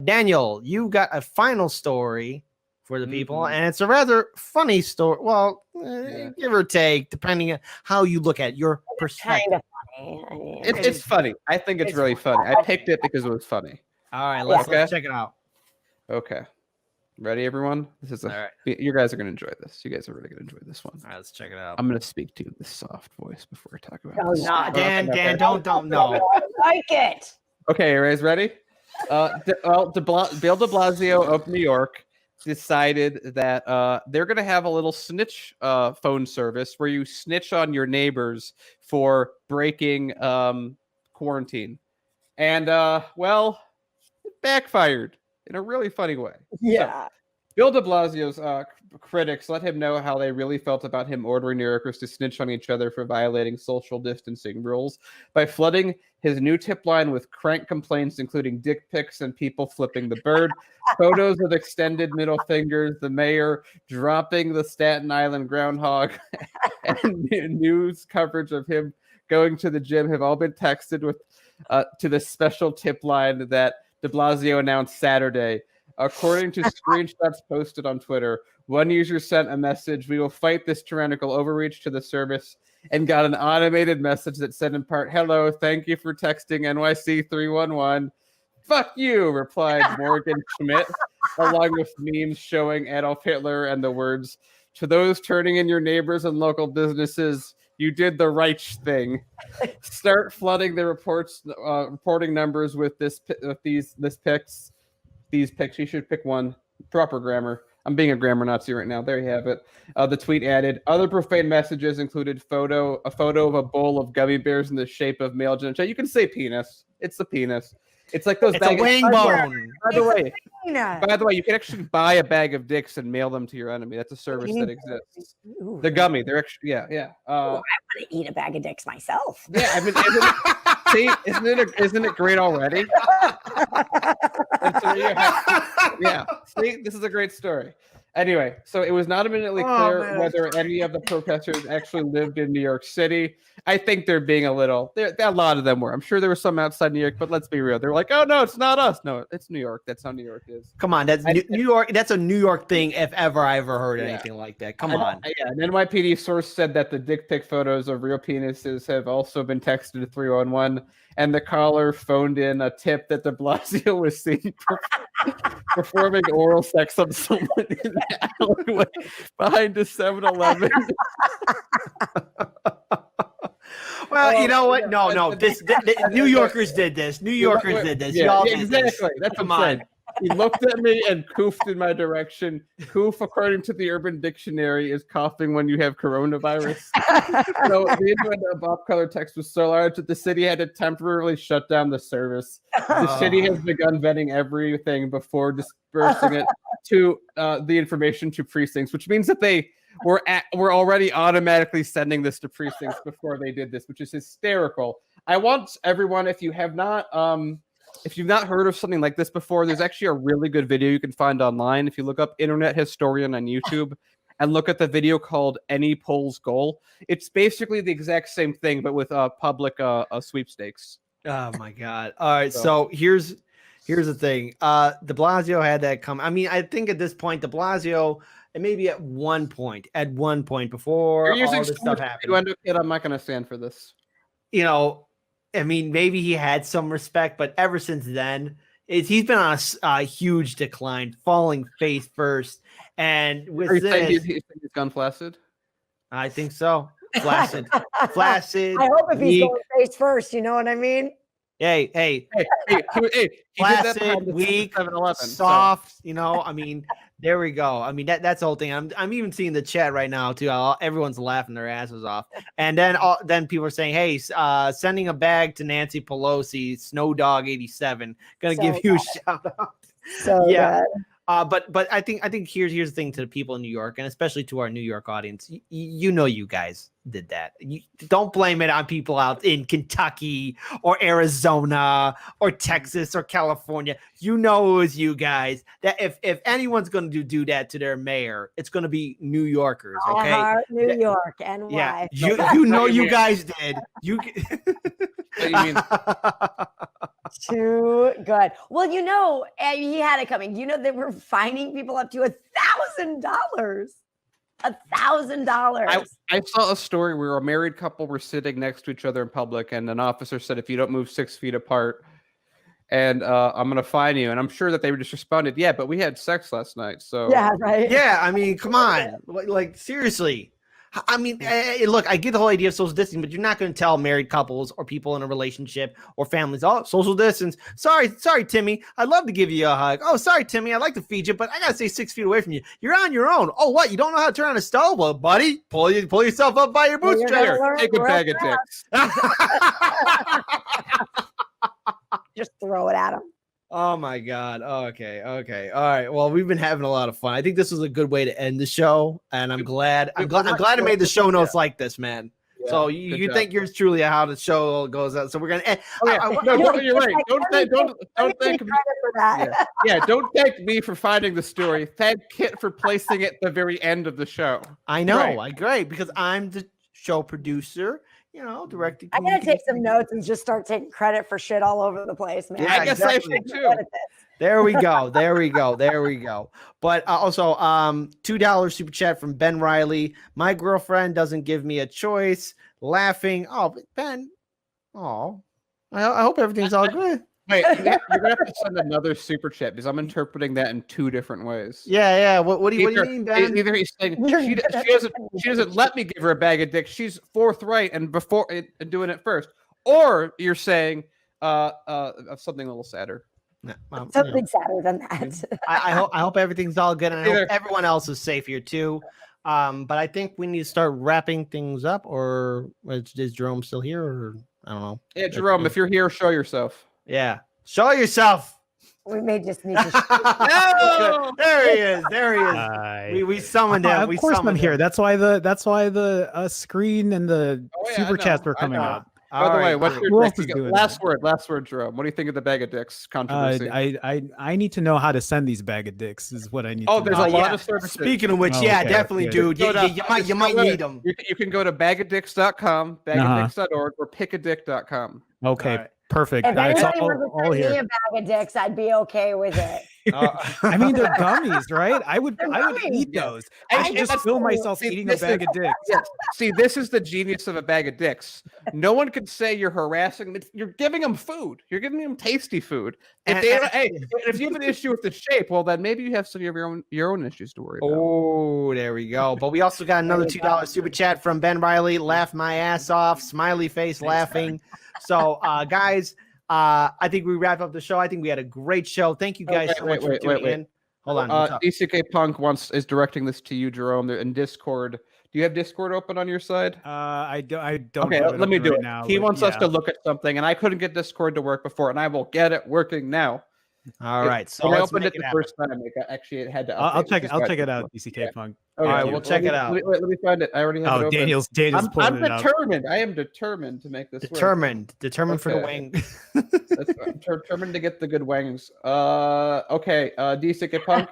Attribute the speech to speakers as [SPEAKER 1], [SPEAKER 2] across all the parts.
[SPEAKER 1] Daniel, you got a final story for the people, and it's a rather funny story. Well, give or take, depending on how you look at your perspective.
[SPEAKER 2] Kind of funny. I mean,
[SPEAKER 3] It's funny. I think it's really funny. I picked it because it was funny.
[SPEAKER 1] All right, let's check it out.
[SPEAKER 3] Okay. Ready, everyone? This is you guys are going to enjoy this. You guys are really going to enjoy this one.
[SPEAKER 1] All right, let's check it out.
[SPEAKER 3] I'm going to speak to the soft voice before I talk about
[SPEAKER 2] Oh,
[SPEAKER 3] this.
[SPEAKER 2] no,
[SPEAKER 1] Dan, don't know.
[SPEAKER 2] I like it.
[SPEAKER 3] Okay, you guys ready? Bill de Blasio of New York decided that they're going to have a little snitch phone service where you snitch on your neighbors for breaking quarantine. And, well, it backfired in a really funny way.
[SPEAKER 2] Yeah.
[SPEAKER 3] So, Bill de Blasio's critics let him know how they really felt about him ordering New Yorkers to snitch on each other for violating social distancing rules by flooding his new tip line with crank complaints, including dick pics and people flipping the bird, photos of extended middle fingers, the mayor dropping the Staten Island groundhog, and news coverage of him going to the gym have all been texted with to the special tip line that de Blasio announced Saturday. According to screenshots posted on Twitter, one user sent a message, "We will fight this tyrannical overreach" to the service, and got an automated message that said in part, "Hello, thank you for texting NYC 311. Fuck you," replied Morgan Schmidt, along with memes showing Adolf Hitler and the words, "To those turning in your neighbors and local businesses, you did the right thing. Start flooding the reporting numbers with these pics. These pics, you should pick one. Proper grammar. I'm being a grammar Nazi right now. There you have it. The tweet added, other profane messages included a photo of a bowl of gummy bears in the shape of male genital. You can say penis. It's a penis. It's like those.
[SPEAKER 1] It's a wing bone.
[SPEAKER 3] By the way, you can actually buy a bag of dicks and mail them to your enemy. That's a service that exists. They're gummy. They're actually, yeah.
[SPEAKER 2] I want to eat a bag of dicks myself.
[SPEAKER 3] Yeah, I mean, isn't it great already? Yeah. See, this is a great story. Anyway, so it was not immediately clear whether any of the protesters actually lived in New York City. I think they're being a lot of them were. I'm sure there were some outside New York, but let's be real. They're like, oh, no, it's not us. No, it's New York. That's how New York is.
[SPEAKER 1] Come on, that's New York. That's a New York thing if ever I ever heard anything like that. Come on.
[SPEAKER 3] Yeah, an NYPD source said that the dick pic photos of real penises have also been texted to 311, and the caller phoned in a tip that de Blasio was seen performing oral sex on someone in the alleyway behind a 7-Eleven.
[SPEAKER 1] Well, you know what? No. New Yorkers did this. New Yorkers did this.
[SPEAKER 3] Yeah,
[SPEAKER 1] did
[SPEAKER 3] exactly.
[SPEAKER 1] This.
[SPEAKER 3] That's
[SPEAKER 1] Come
[SPEAKER 3] what I'm
[SPEAKER 1] on.
[SPEAKER 3] saying. He looked at me and coofed in my direction. Coof, according to the Urban Dictionary, is coughing when you have coronavirus. So the innuendo of off-color text was so large that the city had to temporarily shut down the service. The city has begun vetting everything before dispersing it to the information to precincts, which means that they were already automatically sending this to precincts before they did this, which is hysterical. I want everyone, if you've not heard of something like this before, there's actually a really good video you can find online. If you look up Internet Historian on YouTube and look at the video called Any Poll's Goal, it's basically the exact same thing, but with public sweepstakes.
[SPEAKER 1] Oh my God. All right. So here's the thing. De Blasio had that come. I mean, I think at this point, de Blasio, and maybe at one point before all this stuff happened.
[SPEAKER 3] I'm not going to stand for this.
[SPEAKER 1] You know, I mean, maybe he had some respect, but ever since then, he's been on a huge decline, falling face first. And with this,
[SPEAKER 3] he's gone flaccid.
[SPEAKER 1] I think so. Flaccid.
[SPEAKER 2] I hope if he's going face first, you know what I mean?
[SPEAKER 1] Hey, flaccid, weak, soft. You know, I mean, there we go. I mean, that's the whole thing. I'm even seeing the chat right now too. Everyone's laughing their asses off. And then people are saying, "Hey, sending a bag to Nancy Pelosi, Snow Dog 87, gonna give you a shout out."
[SPEAKER 2] So yeah.
[SPEAKER 1] But I think here's the thing to the people in New York, and especially to our New York audience. You know, you guys did that. You don't blame it on people out in Kentucky or Arizona or Texas or California. You know, it was you guys. That if anyone's going to do that to their mayor, it's going to be New Yorkers. Okay,
[SPEAKER 2] New York, and
[SPEAKER 1] yeah,
[SPEAKER 2] why?
[SPEAKER 1] you know, you guys did. You.
[SPEAKER 3] You mean?
[SPEAKER 2] Too good. Well, he had it coming. They were fining people up to $1,000. $1,000.
[SPEAKER 3] I saw a story where a married couple were sitting next to each other in public, and an officer said, "If you don't move 6 feet apart, and I'm going to fine you." And I'm sure that they just responded, "Yeah, but we had sex last night." So
[SPEAKER 2] Yeah, right.
[SPEAKER 1] Yeah, I mean, come on, like seriously. I mean, look, I get the whole idea of social distancing, but you're not going to tell married couples or people in a relationship or families, "Oh, social distance. Sorry, Timmy. I'd love to give you a hug. Oh, sorry, Timmy. I'd like to feed you, but I got to stay 6 feet away from you. You're on your own. Oh, what? You don't know how to turn on a stove? Well, buddy, pull yourself up by your bootstraps.
[SPEAKER 3] take a bag of dicks."
[SPEAKER 2] Just throw it at them.
[SPEAKER 1] Oh my God. Okay. All right. Well, we've been having a lot of fun. I think this was a good way to end the show, and I'm glad I made the show notes like this, man. Yeah, so you think yours truly how the show goes out. So we're gonna end.
[SPEAKER 3] You're right. Don't thank me
[SPEAKER 2] for that.
[SPEAKER 3] Yeah, don't thank me for finding the story. Thank Kit for placing it at the very end of the show.
[SPEAKER 1] I know, great, because I'm the show producer. Directing.
[SPEAKER 2] I gotta take some notes and just start taking credit for shit all over the place, man.
[SPEAKER 3] Yeah, I guess I should too.
[SPEAKER 1] There we go. But also, $2 super chat from Ben Riley. My girlfriend doesn't give me a choice. Laughing. Oh, Ben. Oh, I hope everything's all good.
[SPEAKER 3] Wait, you're gonna have to send another super chat because I'm interpreting that in two different ways.
[SPEAKER 1] Yeah. What do you mean, Ben?
[SPEAKER 3] Either he's saying she doesn't let me give her a bag of dicks. She's forthright and before doing it first, or you're saying something a little sadder.
[SPEAKER 2] Something sadder than that.
[SPEAKER 1] I hope everything's all good, and I hope everyone else is safe here too. But I think we need to start wrapping things up. Or is Jerome still here? Or I don't know.
[SPEAKER 3] Yeah, Jerome, if you're here, show yourself.
[SPEAKER 1] Yeah. Show yourself.
[SPEAKER 2] We may just need to.
[SPEAKER 1] No! There he is. We summoned him.
[SPEAKER 4] Of course, I'm here. That's why the screen and the super chats were coming up.
[SPEAKER 3] By the way, what's your last word, Jerome? What do you think of the bag of dicks controversy?
[SPEAKER 4] I need to know how to send these bag of dicks. Is what I need.
[SPEAKER 3] Oh, there's a lot of services.
[SPEAKER 1] Speaking of which, definitely, dude. You might need them.
[SPEAKER 3] You can go to bagadicks.com, bagadicks.org, or pickadick.com.
[SPEAKER 4] Okay. Perfect.
[SPEAKER 2] If anybody were to send me a bag of dicks, I'd be okay with it.
[SPEAKER 4] I mean, they're gummies, right? I would eat those. I just feel myself eating a bag of dicks.
[SPEAKER 3] Yeah. See, this is the genius of a bag of dicks. No one can say you're harassing them. You're giving them food. You're giving them tasty food. If you have an issue with the shape, well, then maybe you have some of your own issues to worry about.
[SPEAKER 1] Oh, there we go. But we also got another $2 super chat from Ben Riley. Laugh my ass off. Smiley face laughing. So, guys, I think we wrap up the show. I think we had a great show. Thank you guys so much for tuning in. Hold on.
[SPEAKER 3] DCK Punk is directing this to you, Jerome. They're in Discord. Do you have Discord open on your side?
[SPEAKER 4] I don't.
[SPEAKER 3] Okay, let me do it now. He wants us to look at something, and I couldn't get Discord to work before, and I will get it working now.
[SPEAKER 1] All right. So
[SPEAKER 3] I opened it the first time. It had to.
[SPEAKER 4] I'll check it out. DCK Punk.
[SPEAKER 1] All right, we'll check it out.
[SPEAKER 3] Let me find it. I already have it open.
[SPEAKER 4] Daniel's
[SPEAKER 3] I'm determined. I am determined to make this work.
[SPEAKER 1] Determined for the wing.
[SPEAKER 3] I'm determined to get the good wings. Okay, DCK Punk.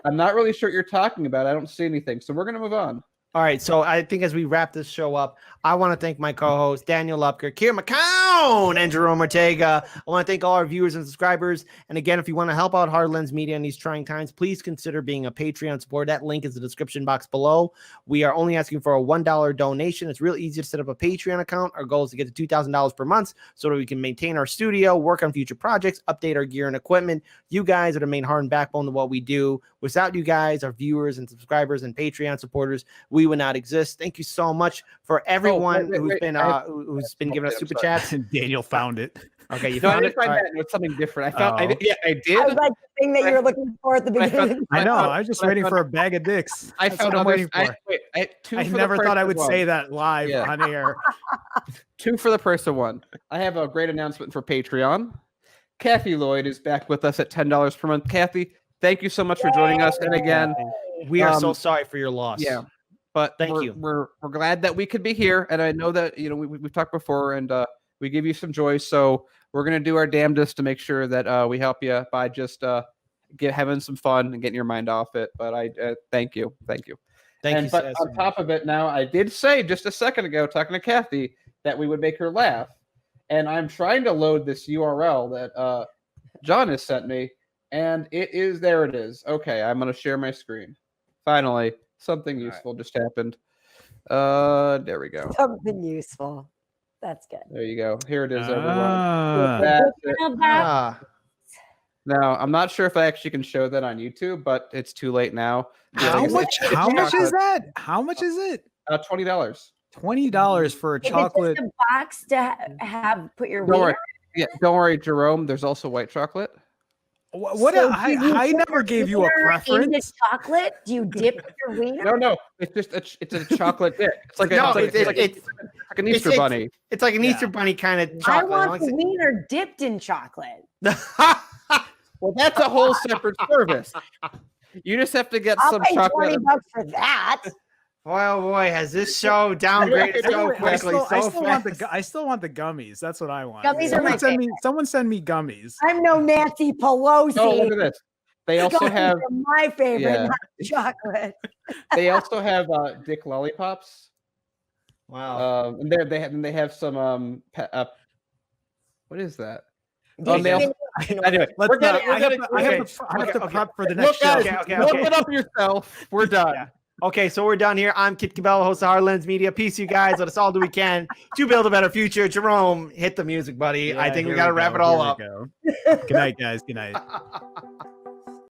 [SPEAKER 3] I'm not really sure what you're talking about. I don't see anything, so we're gonna move on.
[SPEAKER 1] All right, so I think as we wrap this show up, I want to thank my co-hosts, Daniel Lupker, Kier McCown, and Jerome Ortega. I want to thank all our viewers and subscribers. And again, if you want to help out Hard Lens Media in these trying times, please consider being a Patreon supporter. That link is in the description box below. We are only asking for a $1 donation. It's real easy to set up a Patreon account. Our goal is to get to $2,000 per month so that we can maintain our studio, work on future projects, update our gear and equipment. You guys are the main heart and backbone of what we do. Without you guys, our viewers and subscribers and Patreon supporters, we would not exist. Thank you so much for everyone who's been giving us super chats.
[SPEAKER 4] Daniel found it.
[SPEAKER 1] Okay, you found it.
[SPEAKER 3] Find that. It's something different. I did.
[SPEAKER 2] I was like the thing that you were looking for at the beginning.
[SPEAKER 4] I know. I was just waiting for a bag of dicks.
[SPEAKER 3] I found what I'm waiting for.
[SPEAKER 4] I never thought I would say that live on air.
[SPEAKER 3] 2 for the price of 1. I have a great announcement for Patreon. Kathy Lloyd is back with us at $10 per month. Kathy, thank you so much for joining us. And again,
[SPEAKER 1] we are so sorry for your loss.
[SPEAKER 3] Yeah. But
[SPEAKER 1] thank you.
[SPEAKER 3] We're glad that we could be here, and I know that we've talked before, and we give you some joy. So we're gonna do our damnedest to make sure that we help you by just having some fun and getting your mind off it. But I thank you.
[SPEAKER 1] But
[SPEAKER 3] on top of it, now I did say just a second ago, talking to Kathy, that we would make her laugh, and I'm trying to load this URL that John has sent me, and there it is. Okay, I'm going to share my screen. Finally, something useful just happened. There we go.
[SPEAKER 2] Something useful. That's good.
[SPEAKER 3] There you go. Here it is, everyone.
[SPEAKER 4] Ah.
[SPEAKER 3] That's it.
[SPEAKER 1] Ah.
[SPEAKER 3] Now, I'm not sure if I actually can show that on YouTube, but it's too late now.
[SPEAKER 4] How
[SPEAKER 3] It's-
[SPEAKER 4] much?
[SPEAKER 3] it's
[SPEAKER 4] How much is
[SPEAKER 3] chocolate.
[SPEAKER 4] that? How much is it?
[SPEAKER 3] $20.
[SPEAKER 4] $20 for a
[SPEAKER 2] Is it
[SPEAKER 4] chocolate.
[SPEAKER 2] just a box to have put your
[SPEAKER 3] Don't worry.
[SPEAKER 2] wiener?
[SPEAKER 3] Yeah, don't worry, Jerome. There's also white chocolate.
[SPEAKER 4] What?
[SPEAKER 2] So
[SPEAKER 4] I
[SPEAKER 2] do you
[SPEAKER 4] I
[SPEAKER 2] put
[SPEAKER 4] never
[SPEAKER 2] your
[SPEAKER 4] gave you a
[SPEAKER 2] wiener
[SPEAKER 4] preference.
[SPEAKER 2] into chocolate? Do you dip your wiener?
[SPEAKER 3] No, it's just it's a chocolate dip. It's like
[SPEAKER 1] No,
[SPEAKER 3] it's like an Easter
[SPEAKER 1] it's-
[SPEAKER 3] bunny.
[SPEAKER 1] It's like an
[SPEAKER 4] Yeah.
[SPEAKER 1] Easter bunny kind of
[SPEAKER 2] I
[SPEAKER 1] chocolate.
[SPEAKER 2] want the wiener dipped in chocolate.
[SPEAKER 3] Well, that's a whole separate service. You just have to get
[SPEAKER 2] I'll
[SPEAKER 3] some
[SPEAKER 2] pay
[SPEAKER 3] chocolate.
[SPEAKER 2] $20 for that.
[SPEAKER 1] Boy, oh boy, has this show downgraded so quickly, so fast.
[SPEAKER 4] I still want the gummies. That's what I want.
[SPEAKER 2] Gummies are my
[SPEAKER 4] Someone send me gummies.
[SPEAKER 2] I'm no Nancy Pelosi.
[SPEAKER 3] Oh, look at this. They also
[SPEAKER 2] Gummies
[SPEAKER 3] have
[SPEAKER 2] are my favorite,
[SPEAKER 3] Yeah.
[SPEAKER 2] not chocolate.
[SPEAKER 3] they also have Dick lollipops.
[SPEAKER 1] Wow.
[SPEAKER 3] And they have some what is that?
[SPEAKER 2] Do you
[SPEAKER 3] they also-
[SPEAKER 2] think-
[SPEAKER 3] Anyway,
[SPEAKER 4] Let's
[SPEAKER 3] we're gonna,
[SPEAKER 4] I have to
[SPEAKER 1] okay.
[SPEAKER 4] prep for the
[SPEAKER 3] look,
[SPEAKER 4] next show.
[SPEAKER 3] guys,
[SPEAKER 1] Okay,
[SPEAKER 3] look
[SPEAKER 1] okay.
[SPEAKER 3] it up yourself. We're done.
[SPEAKER 1] Yeah. Okay, so we're done here. I'm Kit Cabello, host of Hardlands Media. Peace, you guys. Let us all do what we can to build a better future. Jerome, hit the music, buddy. I think we got to wrap it all up.
[SPEAKER 4] Good night, guys. Good night.